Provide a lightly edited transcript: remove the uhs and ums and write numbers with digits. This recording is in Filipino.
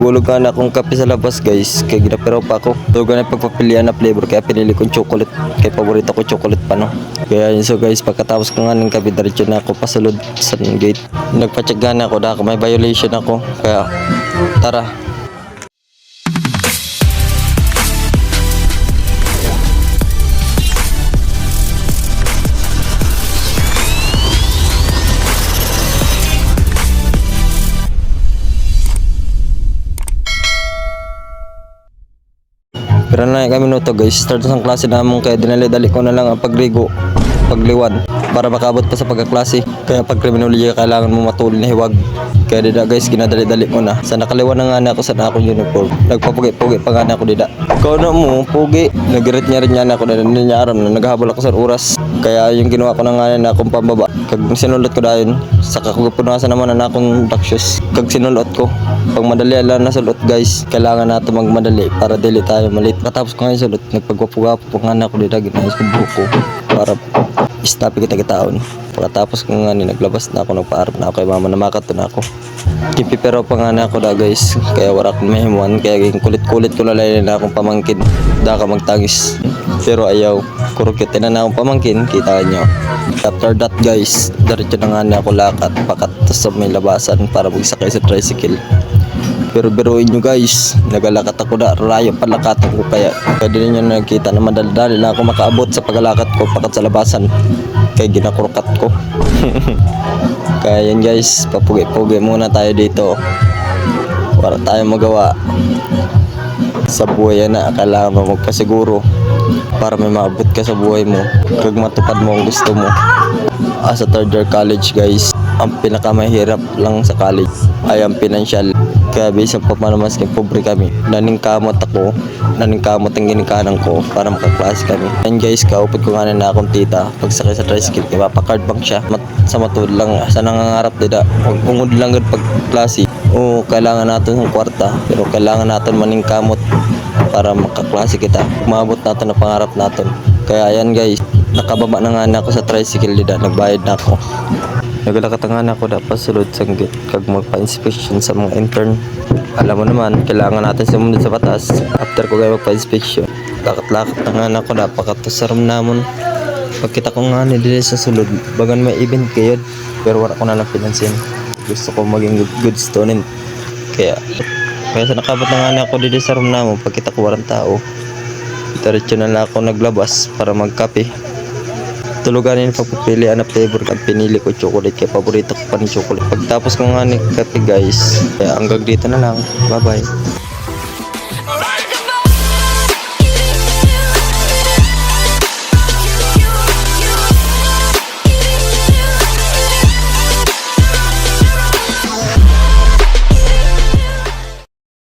Bulog ka na akong kape sa labas guys. Kaya ginapiraw pa ako. Tulog na pagpapilian na flavor. Kaya pinili kong chocolate. Kaya paborito ko chocolate pa no. Kaya yun so guys. Pagkatapos ko nga ng kape, diretso na ako pasulod sa gate. Nagpatsaga na ako. Dahil may violation ako. Kaya tara. Pero na kami nuto guys, start sa klase namon kaya dinali-dali ko na lang ang pagligo, pagliwan para makabot pa sa pagkaklase. Kaya pag criminology kailangan mo matulin na hiwag. Kaya dida guys, ginadali-dali ko na. Sa nakaliwan na nga na ako sa akong uniform. Nagpapugi-pugi pa nga na ako dida. Ikaw na mo, pugi. Nagirit niya rin niya na ako na hindi niya aram na naghahabol ako sa oras. Kaya yung ginawa ko na nga na akong pambaba. Kag sinulot ko dayon, saka ko punasan naman na akong black shoes. Kag sinulot ko. Pag madali lang na sulot guys, kailangan nato magmadali para dili tayo malit. Katapos ko nga yung sulot, nagpagwapo-wapo pa nga na ako dida, ginayos ko buko para stop kita-kitaon. Pagkatapos ko nga naglabas na ako, nagpaarap na ako kay mama na makato na ako. Kipipero pa nga na ako da guys, kaya wala akong mahimuan, kaya kulit-kulit ko lalay na akong pamangkin. Daka magtagis, pero ayaw. Kurukit na akong pamangkin, kita nyo. After that guys, diretso na nga na ako lakat, pakatas sa may labasan para magsakay sa tricycle. Pero biruin nyo guys, nagalakat ako na, rayo palakatan ko kaya din nyo nakita na madali-dali lang ako makaabot sa pagalakat ko pakat sa labasan. Kaya ginakurukat ko. Kaya yan guys, papugi-pugi muna tayo dito. Para tayo magawa. Sa buhay yan na, kailangan mo magpasiguro. Para may maabot ka sa buhay mo. Kag matupad mo ang gusto mo. Sa third year college guys, ang pinakamahirap lang sa college ay ang financial. Kaya bisan pa manamas kay pobre kami, naningkamot ako, naningkamot ang ginikanan ko para makaklase kami. And guys, kaupod ko nga na akong tita pagsakay sa tricycle, kaya mapakard bank siya sa matud lang, sa nangangarap dida ungod lang gud pag klase. Oo, kailangan natin ng kwarta, pero kailangan natin maningkamot para makaklase kita, umabot natin ang pangarap natin. Kaya ayan guys, nakababa na nga ako sa tricycle dida, nagbayad na ako. Nagalakatangan ako dapat sulod sa gate kag magpa-inspection sa mga intern. Alam mo naman, kailangan natin sumunod sa batas. After ko kayo magpa-inspection, lakat-lakat na nga ako dapat katusaram namon. Pagkita ko nga dili sa sulod, bagan may event kayo, pero wala ko na lang pinansin. Gusto ko maging good student. Kaya sa nakabot na nga ako dili sa room namon, pagkita ko walang tao, diretso na lang ako naglabas para magkape. Tulugan yung pagpipili ang flavor kag pinili ko chocolate kaya paborito ko pa ni chocolate. Pagtapos ko nga ni kape guys, kaya hanggang dito na lang. Bye bye.